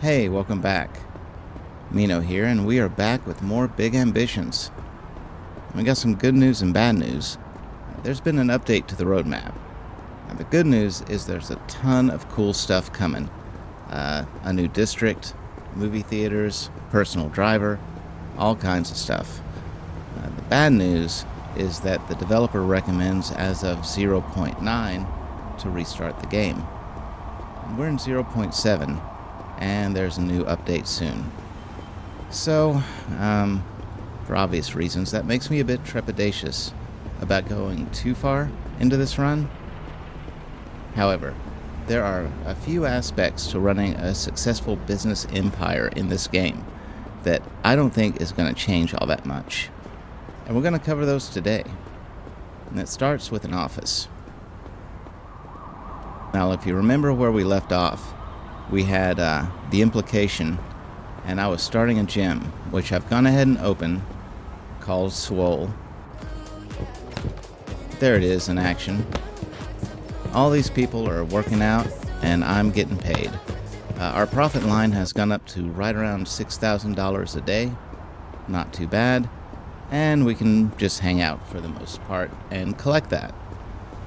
Hey, welcome back. Mino here, and we are back with more big ambitions. We got some good news and bad news. There's been an update to the roadmap. Now, the good news is there's a ton of cool stuff coming. A new district, movie theaters, personal driver, all kinds of stuff. The bad news is that the developer recommends as of 0.9 to restart the game. We're in 0.7. And there's a new update soon. So, for obvious reasons, that makes me a bit trepidatious about going too far into this run. However, there are a few aspects to running a successful business empire in this game that I don't think is going to change all that much. And we're going to cover those today. And it starts with an office. Now, if you remember where we left off, we had the implication, and I was starting a gym, which I've gone ahead and opened, called Swole. There it is in action. All these people are working out, and I'm getting paid. Our profit line has gone up to right around $6,000 a day. Not too bad. And we can just hang out for the most part and collect that.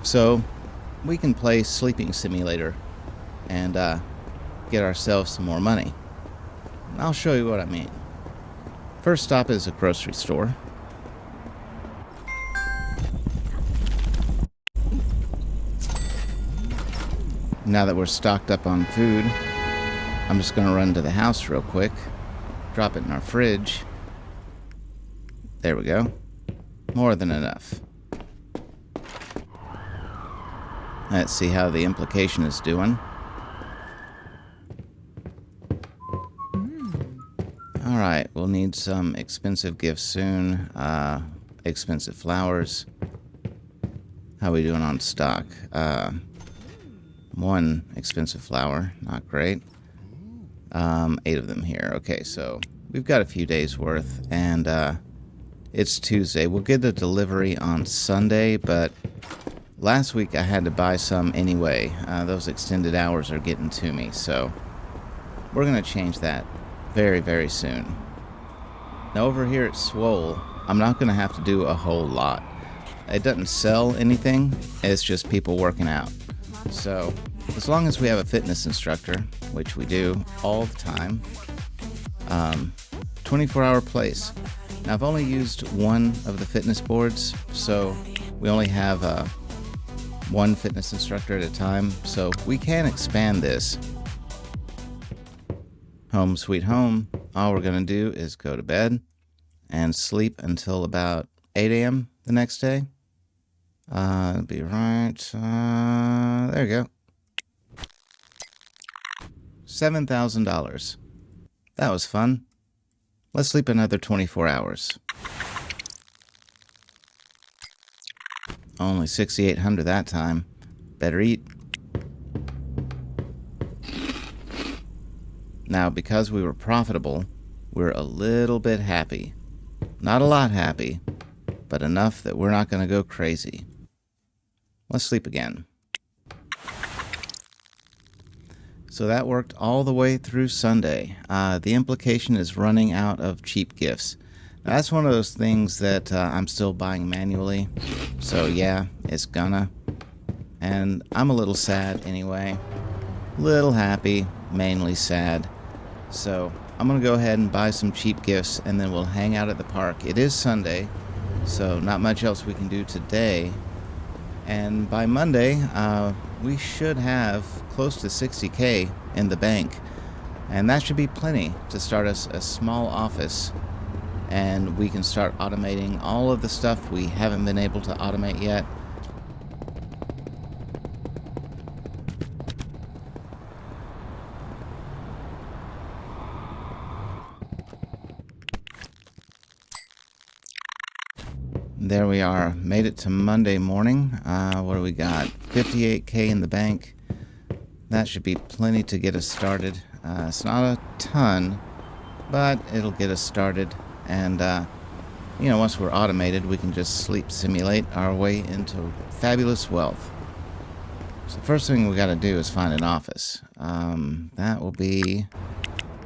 So we can play Sleeping Simulator and get ourselves some more money. I'll show you what I mean. First stop is a grocery store. Now that we're stocked up on food, I'm just going to run to the house real quick, drop it in our fridge. There we go. More than enough. Let's see how the implication is doing. Alright, we'll need some expensive gifts soon. Expensive flowers. How are we doing on stock? One expensive flower. Not great. 8 of them here. Okay, so we've got a few days worth, and it's Tuesday. We'll get a delivery on Sunday, but last week I had to buy some anyway. Those extended hours are getting to me, so we're going to change that very, very soon. Now over here at Swole, I'm not going to have to do a whole lot. It doesn't sell anything, it's just people working out. So, as long as we have a fitness instructor, which we do all the time, 24-hour place. Now I've only used one of the fitness boards, so we only have one fitness instructor at a time, so we can expand this. Home sweet home. All we're going to do is go to bed and sleep until about 8 a.m. the next day. It'll be right. There you go. $7,000. That was fun. Let's sleep another 24 hours. Only 6,800 that time. Better eat. Now, because we were profitable, we're a little bit happy. Not a lot happy, but enough that we're not going to go crazy. Let's sleep again. So that worked all the way through Sunday. The implication is running out of cheap gifts. Now, that's one of those things that I'm still buying manually. So yeah, it's gonna. And I'm a little sad anyway. Little happy, mainly sad. So I'm going to go ahead and buy some cheap gifts, and then we'll hang out at the park. It is Sunday, so not much else we can do today. And by Monday, we should have close to 60K in the bank. And that should be plenty to start us a small office. And we can start automating all of the stuff we haven't been able to automate yet. There we are. Made it to Monday morning. What do we got? 58K in the bank. That should be plenty to get us started. It's not a ton, but it'll get us started. And, once we're automated, we can just sleep simulate our way into fabulous wealth. So the first thing we got to do is find an office. That will be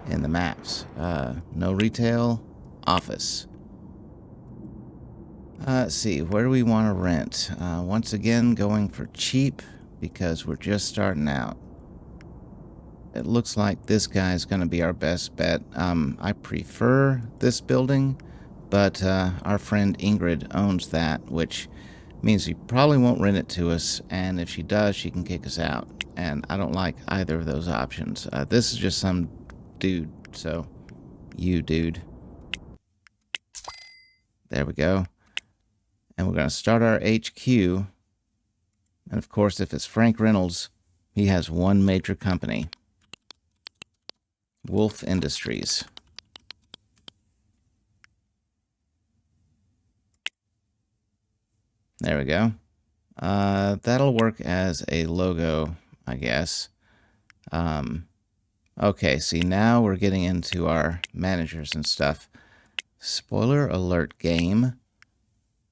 in the maps. No retail, office. Let's see, where do we want to rent? Once again, going for cheap because we're just starting out. It looks like this guy's going to be our best bet. I prefer this building, but our friend Ingrid owns that, which means she probably won't rent it to us, and if she does, she can kick us out. And I don't like either of those options. This is just some dude, so you dude. There we go. And we're going to start our HQ. And of course, if it's Frank Reynolds, he has one major company. Wolf Industries. There we go. That'll work as a logo, I guess. Okay, see, now we're getting into our managers and stuff. Spoiler alert game.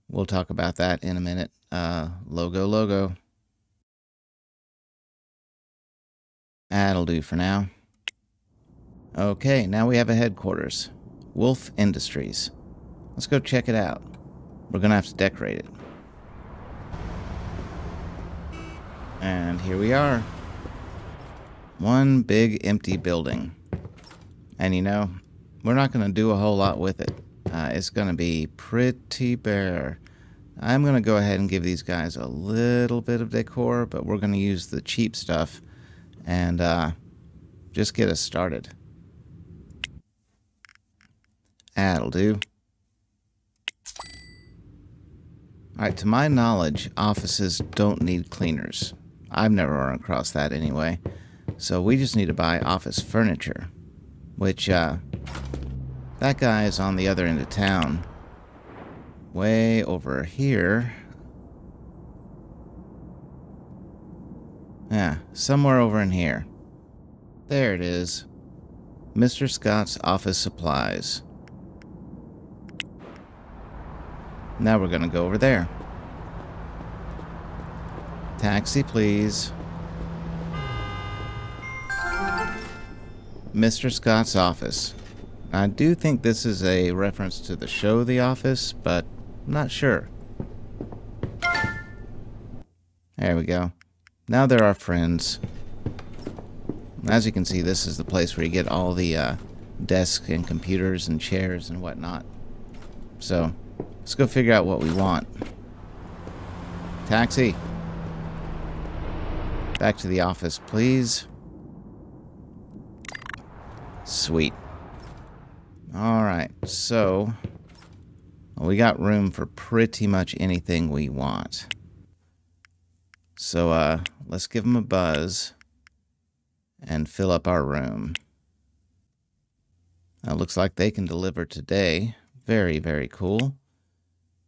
We'll talk about that in a minute. Logo. That'll do for now. Okay, now we have a headquarters. Wolf Industries. Let's go check it out. We're gonna have to decorate it. And here we are. One big empty building. And you know, we're not gonna do a whole lot with it. It's gonna be pretty bare. I'm gonna go ahead and give these guys a little bit of decor, but we're gonna use the cheap stuff and just get us started. That'll do. Alright, to my knowledge, offices don't need cleaners. I've never run across that anyway. So we just need to buy office furniture. Which, that guy is on the other end of town. Way over here. Yeah, somewhere over in here. There it is. Mr. Scott's Office Supplies. Now we're gonna go over there. Taxi, please. Mr. Scott's office. I do think this is a reference to the show The Office, but I'm not sure. There we go. Now they're our friends. As you can see, this is the place where you get all the desks and computers and chairs and whatnot. So, let's go figure out what we want. Taxi. Back to the office, please. Sweet. Alright, so we got room for pretty much anything we want. So, let's give them a buzz and fill up our room. Looks like they can deliver today. Very, very cool.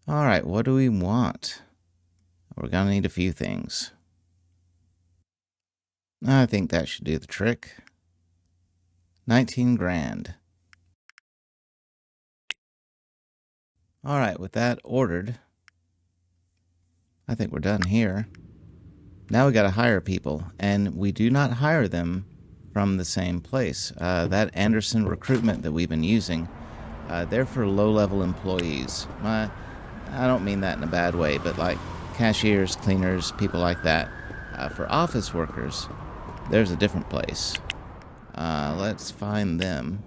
Alright, what do we want? We're gonna need a few things. I think that should do the trick. 19 grand. Alright, with that ordered, I think we're done here. Now we gotta hire people, and we do not hire them from the same place. That Anderson recruitment that we've been using, they're for low-level employees. I don't mean that in a bad way, but like cashiers, cleaners, people like that. For office workers, there's a different place. Let's find them.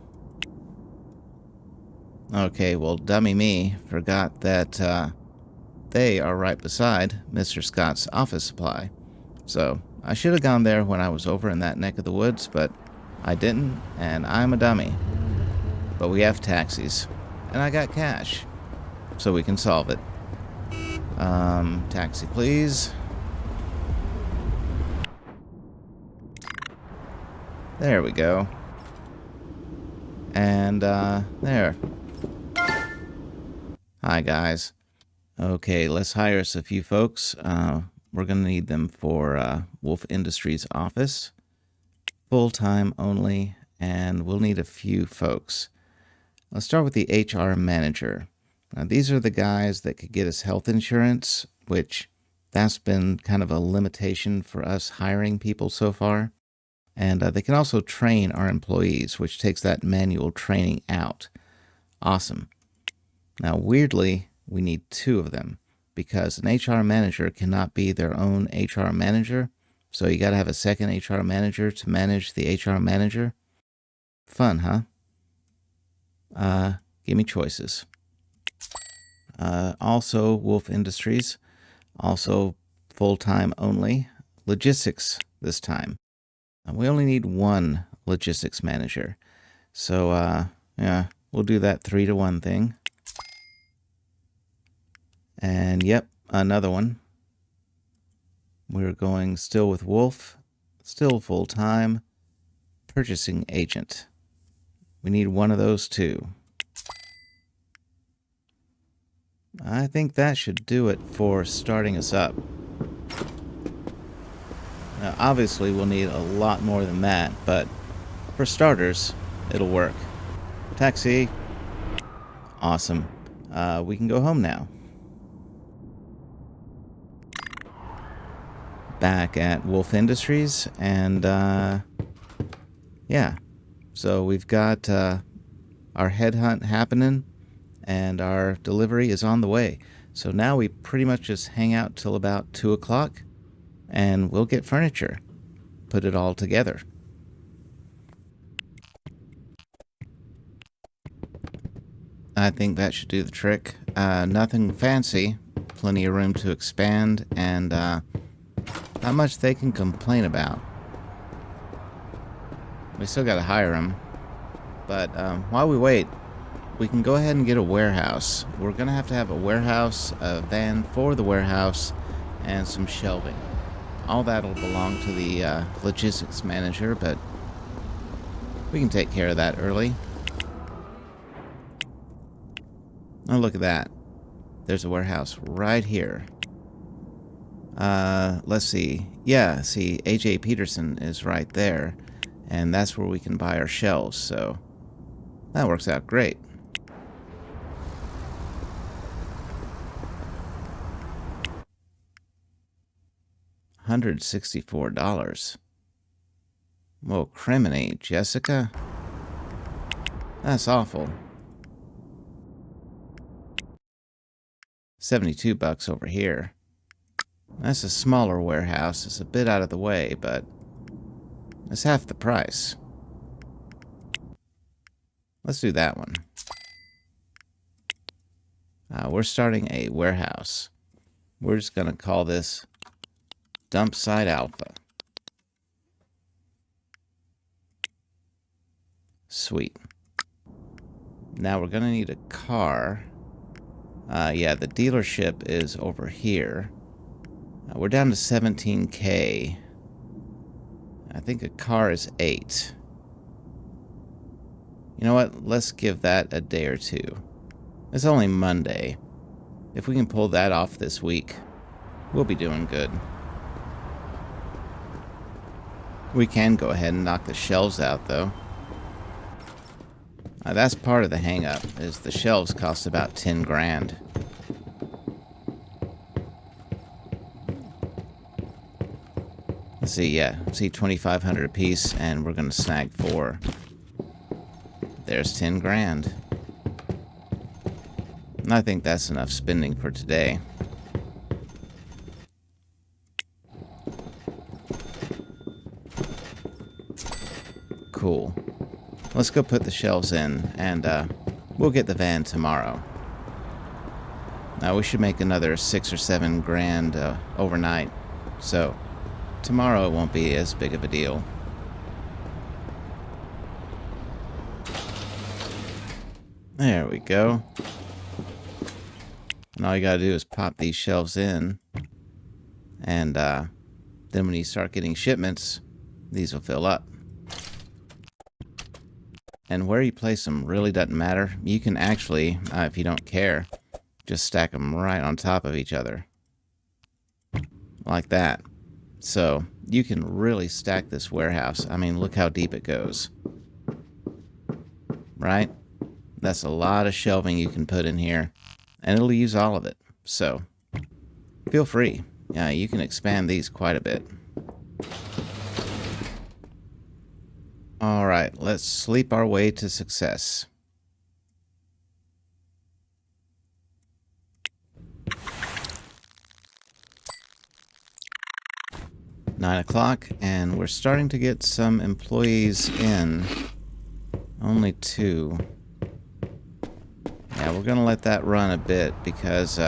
Okay, well, dummy me forgot that they are right beside Mr. Scott's Office Supply. So, I should have gone there when I was over in that neck of the woods, but I didn't, and I'm a dummy. But we have taxis, and I got cash, so we can solve it. Taxi, please. There we go. And, there. Hi, guys. Okay, let's hire us a few folks. We're going to need them for Wolf Industries office. Full-time only, and we'll need a few folks. Let's start with the HR manager. Now, these are the guys that could get us health insurance, which that's been kind of a limitation for us hiring people so far. And they can also train our employees, which takes that manual training out. Awesome. Now, weirdly, we need 2 of them because an HR manager cannot be their own HR manager. So you got to have a second HR manager to manage the HR manager. Fun, huh? Give me choices. Also, Wolf Industries. Also, full-time only. Logistics this time. We only need 1 logistics manager. So, yeah, we'll do that 3-to-1 thing. And, yep, another one. We're going still with Wolf. Still full-time. Purchasing agent. We need 1 of those too. I think that should do it for starting us up. Now, obviously, we'll need a lot more than that, but for starters, it'll work. Taxi. Awesome. We can go home now. Back at Wolf Industries, and yeah. So we've got our headhunt happening, and our delivery is on the way. So now we pretty much just hang out till about 2 o'clock, and we'll get furniture. Put it all together. I think that should do the trick. Nothing fancy. Plenty of room to expand, and not much they can complain about. We still got to hire them. But while we wait, we can go ahead and get a warehouse. We're going to have a warehouse, a van for the warehouse, and some shelving. All that'll belong to the logistics manager, but we can take care of that early. Oh, look at that. There's a warehouse right here. Let's see. Yeah, see, AJ Peterson is right there. And that's where we can buy our shelves, so that works out great. $164. Well, criminate, Jessica. That's awful. $72 over here. That's a smaller warehouse. It's a bit out of the way, but it's half the price. Let's do that one. We're starting a warehouse. We're just going to call this Dump Site Alpha. Sweet. Now we're going to need a car. Yeah, the dealership is over here. We're down to 17K. I think a car is 8. You know what? Let's give that a day or 2. It's only Monday. If we can pull that off this week, we'll be doing good. We can go ahead and knock the shelves out, though. That's part of the hang-up, is the shelves cost about 10 grand. Let's see, yeah, see 2,500 a piece, and we're going to snag 4. There's 10 grand. And I think that's enough spending for today. Cool. Let's go put the shelves in, and we'll get the van tomorrow. Now, we should make another 6 or 7 grand overnight, so tomorrow it won't be as big of a deal. There we go. And all you gotta do is pop these shelves in, and then when you start getting shipments, these will fill up. And where you place them really doesn't matter. You can actually, if you don't care, just stack them right on top of each other. Like that. So, you can really stack this warehouse. I mean, look how deep it goes. Right? That's a lot of shelving you can put in here. And it'll use all of it. So, feel free. You can expand these quite a bit. All right, let's sleep our way to success. Nine o'clock, and we're starting to get some employees in. Only 2. Yeah, we're gonna let that run a bit because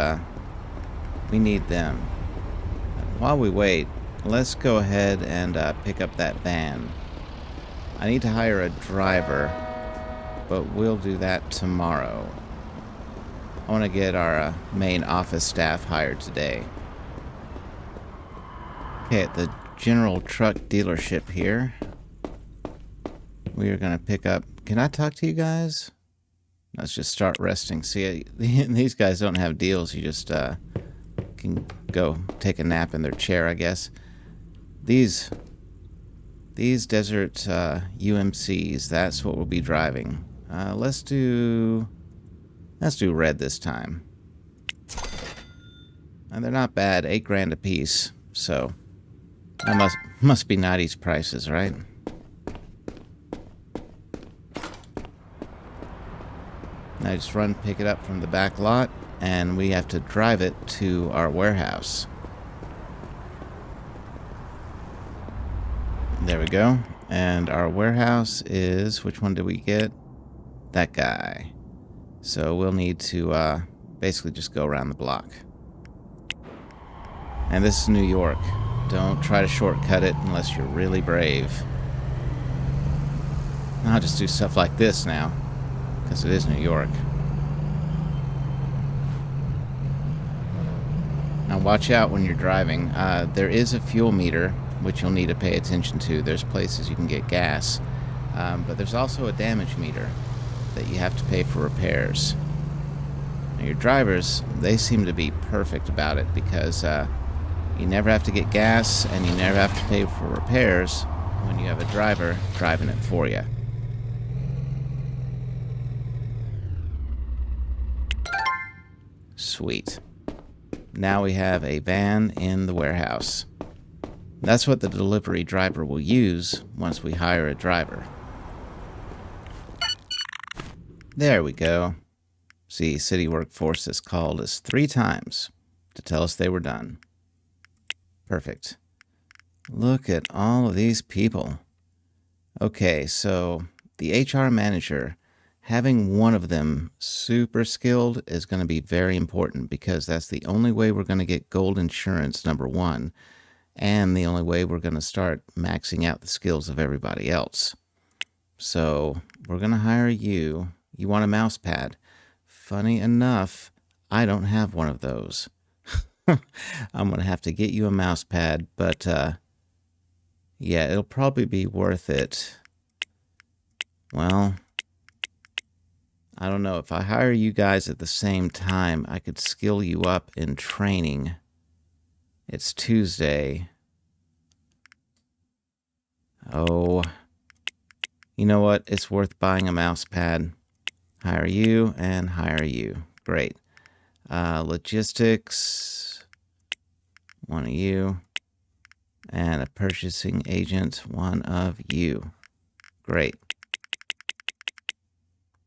we need them. While we wait, let's go ahead and pick up that van. I need to hire a driver, but we'll do that tomorrow. I want to get our main office staff hired today. Okay, at the General Truck dealership here, we are going to pick up... Can I talk to you guys? Let's just start resting. See, these guys don't have deals. You just can go take a nap in their chair, I guess. These desert UMCs, that's what we'll be driving. Let's do red this time. And they're not bad, $8 grand a piece. So that must be 90s prices, right? Now just pick it up from the back lot, and we have to drive it to our warehouse. There we go. And our warehouse is, which one did we get? That guy. So we'll need to basically just go around the block. And this is New York. Don't try to shortcut it unless you're really brave. I'll just do stuff like this now, because it is New York. Now watch out when you're driving. There is a fuel meter, which you'll need to pay attention to. There's places you can get gas. But there's also a damage meter that you have to pay for repairs. Now your drivers, they seem to be perfect about it because you never have to get gas and you never have to pay for repairs when you have a driver driving it for you. Sweet. Now we have a van in the warehouse. That's what the delivery driver will use once we hire a driver. There we go. See, city workforce has called us 3 times to tell us they were done. Perfect. Look at all of these people. Okay, so the HR manager, having one of them super skilled is going to be very important because that's the only way we're going to get gold insurance, number 1, and the only way we're going to start maxing out the skills of everybody else. So we're going to hire you. You want a mouse pad. Funny enough, I don't have one of those. I'm going to have to get you a mouse pad, but yeah, it'll probably be worth it. Well, I don't know. If I hire you guys at the same time, I could skill you up in training. It's Tuesday. Oh, you know what? It's worth buying a mouse pad. Hire you and hire you. Great. Logistics, one of you. And a purchasing agent, one of you. Great.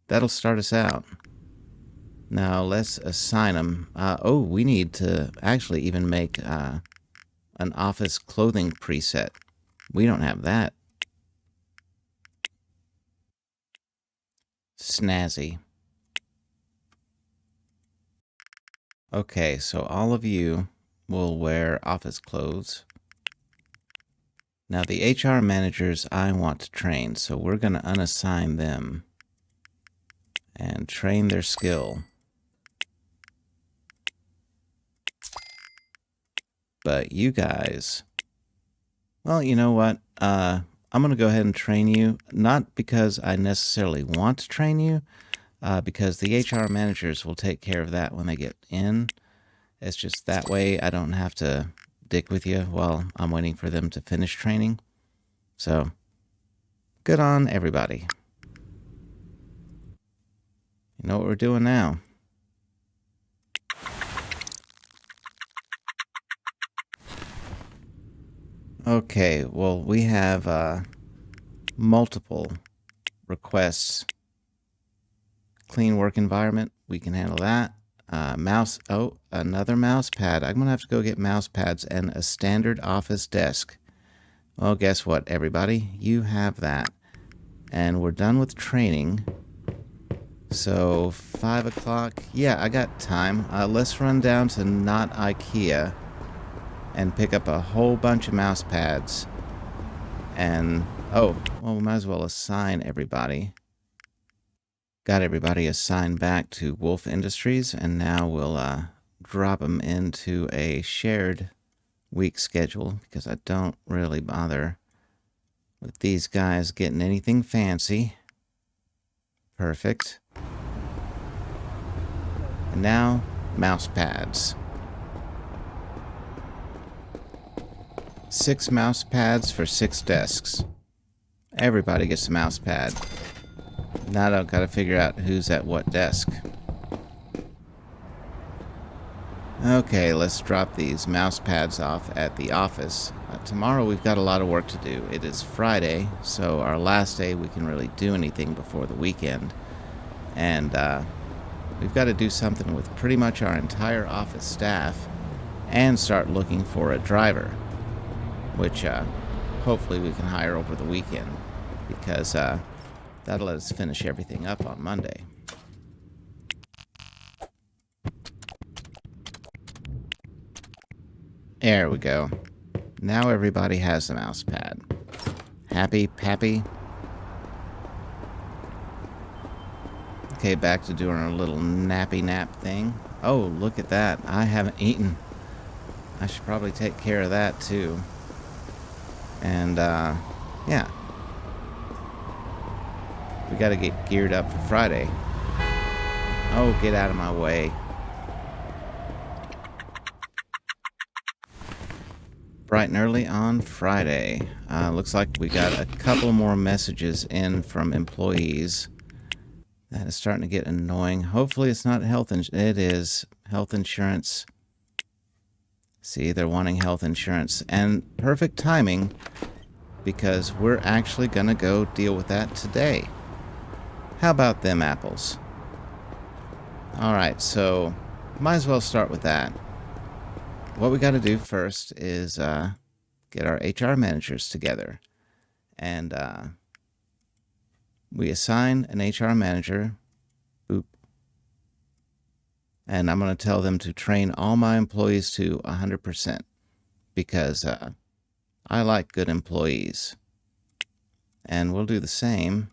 That'll start us out. Now let's assign them. Oh, we need to actually even make an office clothing preset. We don't have that. Snazzy. Okay, so all of you will wear office clothes. Now the HR managers I want to train, so we're going to unassign them and train their skill. But you guys, well, you know what? I'm going to go ahead and train you, not because I necessarily want to train you, because the HR managers will take care of that when they get in. It's just that way I don't have to dick with you while I'm waiting for them to finish training. So, good on everybody. You know what we're doing now? Okay, well, we have multiple requests. Clean work environment, we can handle that. Mouse, oh, another mouse pad. I'm going to have to go get mouse pads and a standard office desk. Well, guess what, everybody? You have that. And we're done with training. So, 5 o'clock. Yeah, I got time. Let's run down to Not IKEA and pick up a whole bunch of mouse pads. And, oh, well, we might as well assign everybody. Got everybody assigned back to Wolf Industries, and now we'll drop them into a shared week schedule because I don't really bother with these guys getting anything fancy. Perfect. And now, mouse pads. 6 mouse pads for 6 desks. Everybody gets a mouse pad. Now I've got to figure out who's at what desk. Okay, let's drop these mouse pads off at the office. Tomorrow we've got a lot of work to do. It is Friday, so our last day we can really do anything before the weekend. And we've got to do something with pretty much our entire office staff and start looking for a driver, which hopefully we can hire over the weekend because that'll let us finish everything up on Monday. There we go. Now everybody has the mouse pad. Happy, Pappy? Okay, back to doing our little nappy nap thing. Oh, look at that. I haven't eaten. I should probably take care of that too. And, yeah. We gotta get geared up for Friday. Oh, get out of my way. Bright and early on Friday. Looks like we got a couple more messages in from employees. That is starting to get annoying. Hopefully it's not health insurance. It is health insurance. See, they're wanting health insurance. And perfect timing because we're actually going to go deal with that today. How about them apples? Alright, so might as well start with that. What we got to do first is get our HR managers together. And we assign an HR manager. Boop. And I'm going to tell them to train all my employees to 100% because I like good employees. And we'll do the same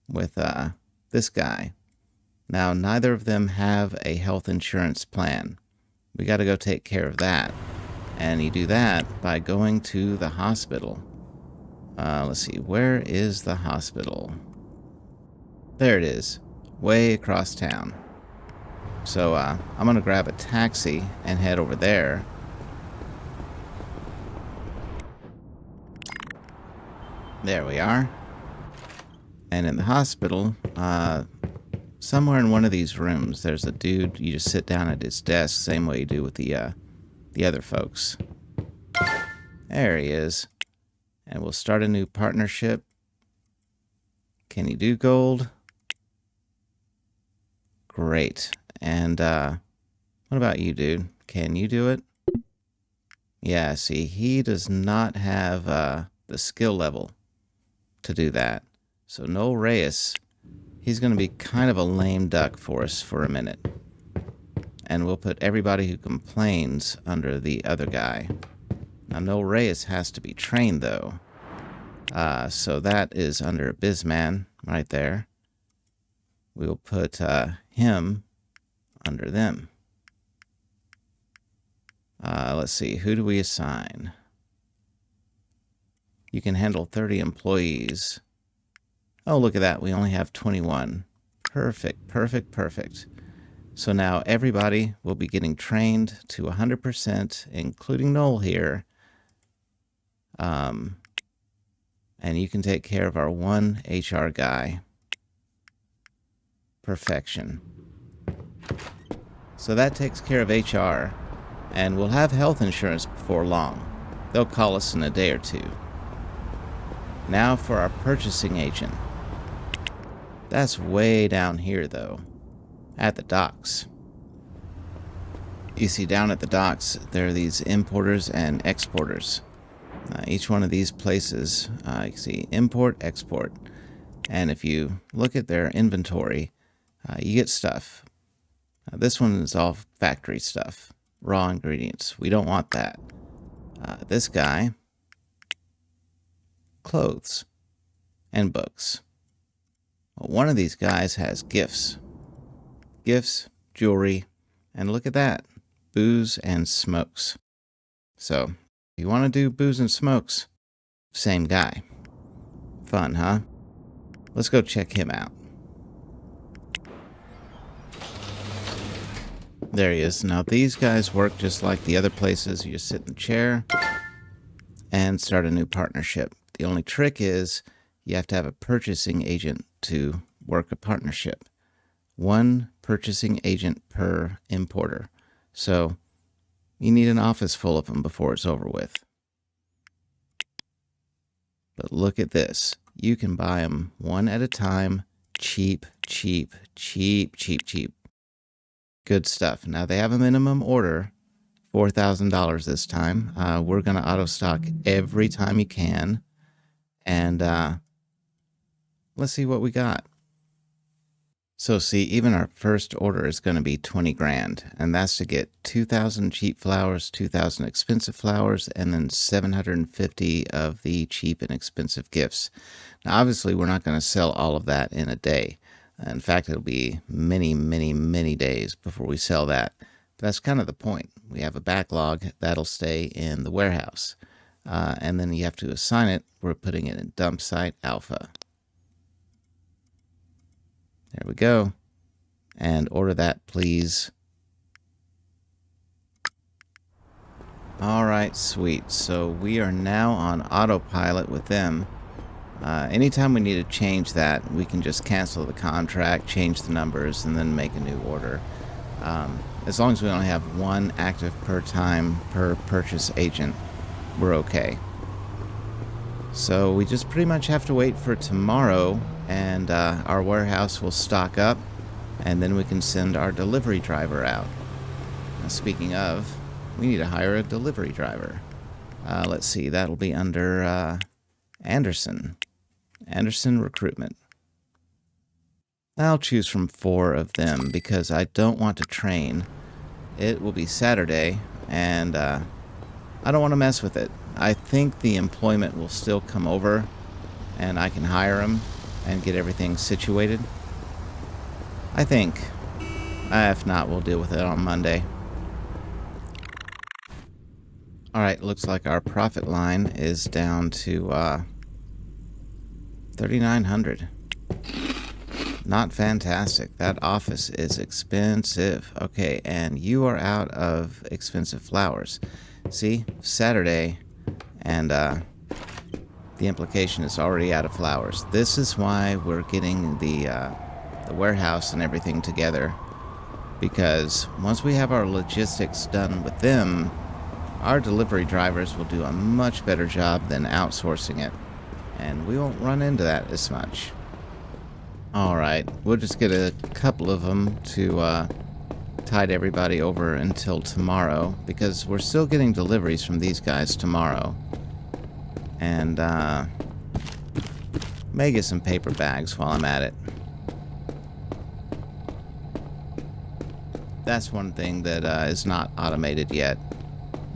with this guy. Now, neither of them have a health insurance plan. We got to go take care of that. And you do that by going to the hospital. Let's see, where is the hospital? There it is, way across town. So I'm going to grab a taxi and head over there. There we are. And in the hospital, somewhere in one of these rooms, there's a dude. You just sit down at his desk, same way you do with the other folks. There he is. And we'll start a new partnership. Can you do gold? Great. And what about you, dude? Can you do it? Yeah, see, he does not have the skill level to do that. So Noel Reyes, he's going to be kind of a lame duck for us for a minute. And we'll put everybody who complains under the other guy. Now, Noel Reyes has to be trained, though. So that is under Bizman right there. We'll put him under them. Let's see, who do we assign? You can handle 30 employees. Oh, look at that. We only have 21. Perfect, perfect, perfect. So now everybody will be getting trained to 100%, including Noel here. And you can take care of our one HR guy. Perfection. So that takes care of HR. And we'll have health insurance before long. They'll call us in a day or two. Now for our purchasing agent. That's way down here, though, at the docks. You see, down at the docks, there are these importers and exporters. Each one of these places, you see import, export. And if you look at their inventory, you get stuff. This one is all factory stuff, raw ingredients. We don't want that. This guy, clothes and books. Well, one of these guys has gifts. Gifts, jewelry, and look at that, booze and smokes. So, if you want to do booze and smokes, same guy. Fun, huh? Let's go check him out. There he is. Now, these guys work just like the other places. You just sit in the chair and start a new partnership. The only trick is you have to have a purchasing agent to work a partnership. One purchasing agent per importer. So you need an office full of them before it's over with. But look at this. You can buy them one at a time. Cheap, cheap, cheap, cheap, cheap. Good stuff. Now they have a minimum order, $4,000 this time. We're going to auto stock every time you can. And let's see what we got. So see, even our first order is going to be 20 grand, and that's to get 2,000 cheap flowers, 2,000 expensive flowers, and then 750 of the cheap and expensive gifts. Now, obviously, we're not going to sell all of that in a day. In fact, it'll be many, many, many days before we sell that. But that's kind of the point. We have a backlog that'll stay in the warehouse, and then you have to assign it. We're putting it in dump site alpha. There we go. And order that, please. All right, sweet. So we are now on autopilot with them. Anytime we need to change that, we can just cancel the contract, change the numbers, and then make a new order. As long as we only have one active per time per purchase agent, we're okay. So we just pretty much have to wait for tomorrow, and our warehouse will stock up, and then we can send our delivery driver out. Now, speaking of, we need to hire a delivery driver. Let's see, that'll be under Anderson Recruitment. I'll choose from 4 of them because I don't want to train. It will be Saturday, and I don't want to mess with it. I think the employment will still come over, and I can hire them and get everything situated. I think. If not, we'll deal with it on Monday. Alright, looks like our profit line is down to 3,900. Not fantastic. That office is expensive. Okay, and you are out of expensive flowers. See, Saturday, and the implication is already out of flowers. This is why we're getting the warehouse and everything together, because once we have our logistics done with them, our delivery drivers will do a much better job than outsourcing it, and we won't run into that as much. Alright, we'll just get a couple of them to tide everybody over until tomorrow, because we're still getting deliveries from these guys tomorrow. And may get some paper bags while I'm at it. That's one thing that is not automated yet.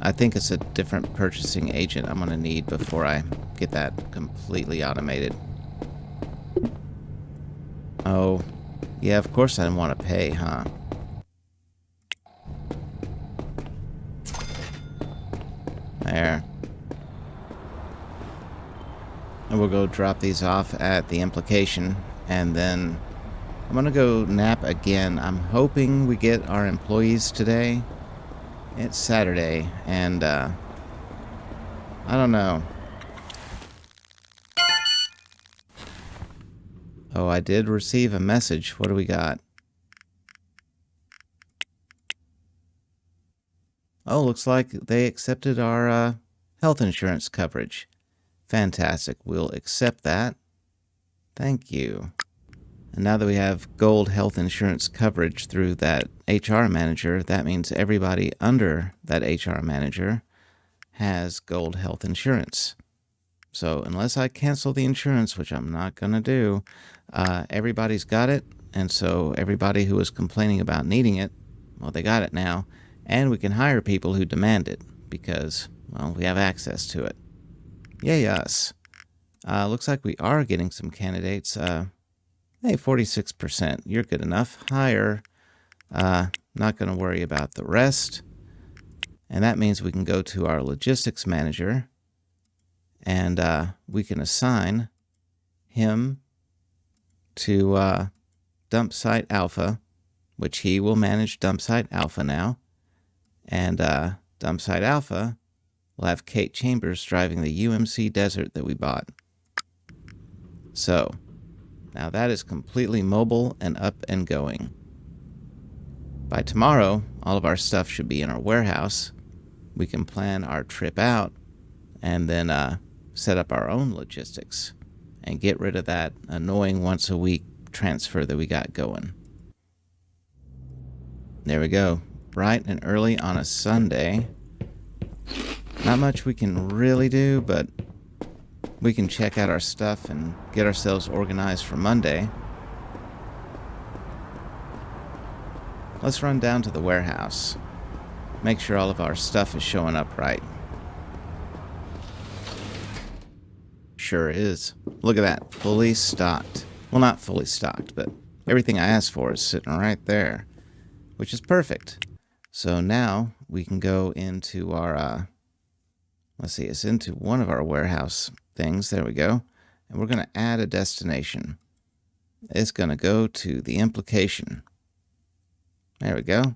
I think it's a different purchasing agent I'm going to need before I get that completely automated. Oh, yeah, of course I want to pay, huh? There. And we'll go drop these off at the implication, and then I'm gonna go nap again. I'm hoping we get our employees today. It's Saturday, and I don't know. Oh, I did receive a message. What do we got? Oh, looks like they accepted our health insurance coverage. Fantastic. We'll accept that. Thank you. And now that we have gold health insurance coverage through that HR manager, that means everybody under that HR manager has gold health insurance. So unless I cancel the insurance, which I'm not going to do, everybody's got it. And so everybody who was complaining about needing it, well, they got it now. And we can hire people who demand it because, well, we have access to it. Yay us. Looks like we are getting some candidates. Hey, 46%. You're good enough. Higher. Not going to worry about the rest. And that means we can go to our logistics manager and we can assign him to dump site alpha, which he will manage dump site alpha now. And dump site alpha will have Kate Chambers driving the UMC Desert that we bought. So now that is completely mobile and up and going. By tomorrow, all of our stuff should be in our warehouse. We can plan our trip out and then set up our own logistics and get rid of that annoying once-a-week transfer that we got going. There we go. Bright and early on a Sunday. Not much we can really do, but we can check out our stuff and get ourselves organized for Monday. Let's run down to the warehouse. Make sure all of our stuff is showing up right. Sure is. Look at that. Fully stocked. Well, not fully stocked, but everything I asked for is sitting right there, which is perfect. So now we can go into our, let's see, it's into one of our warehouse things. There we go. And we're going to add a destination. It's going to go to the implication. There we go.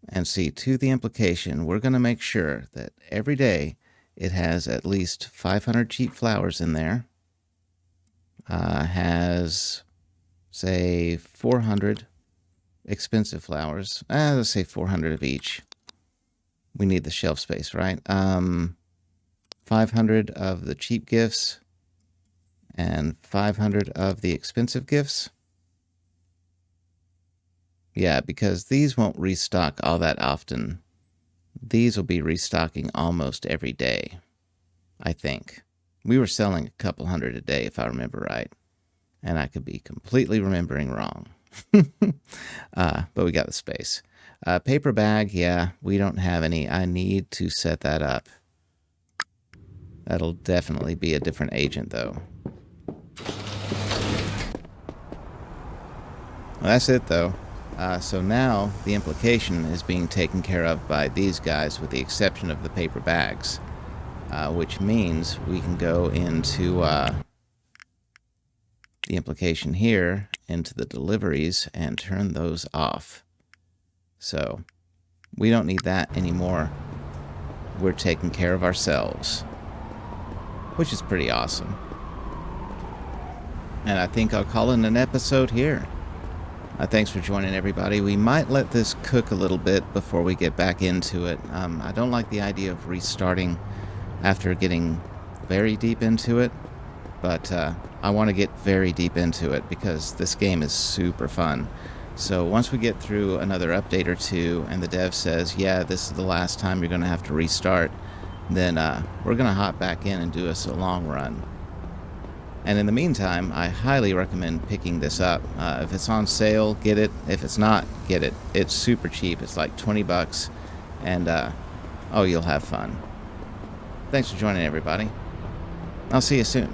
And see, to the implication, we're going to make sure that every day it has at least 500 cheap flowers in there. Has, say, 400 expensive flowers. Let's say 400 of each. We need the shelf space, right? 500 of the cheap gifts and 500 of the expensive gifts. Yeah, because these won't restock all that often. These will be restocking almost every day, I think. We were selling a couple hundred a day, if I remember right. And I could be completely remembering wrong. But we got the space. Paper bag, yeah, we don't have any. I need to set that up. That'll definitely be a different agent, though. Well, that's it, though. So now the implication is being taken care of by these guys with the exception of the paper bags, which means we can go into the implication here into the deliveries and turn those off. So we don't need that anymore. We're taking care of ourselves, which is pretty awesome. And I think I'll call it an episode here. Thanks for joining, everybody. We might let this cook a little bit before we get back into it. I don't like the idea of restarting after getting very deep into it, but I want to get very deep into it because this game is super fun. So once we get through another update or two and the dev says, yeah, this is the last time you're going to have to restart, then we're going to hop back in and do us a long run. And in the meantime, I highly recommend picking this up. If it's on sale, get it. If it's not, get it. It's super cheap. It's like 20 bucks. And, oh, you'll have fun. Thanks for joining, everybody. I'll see you soon.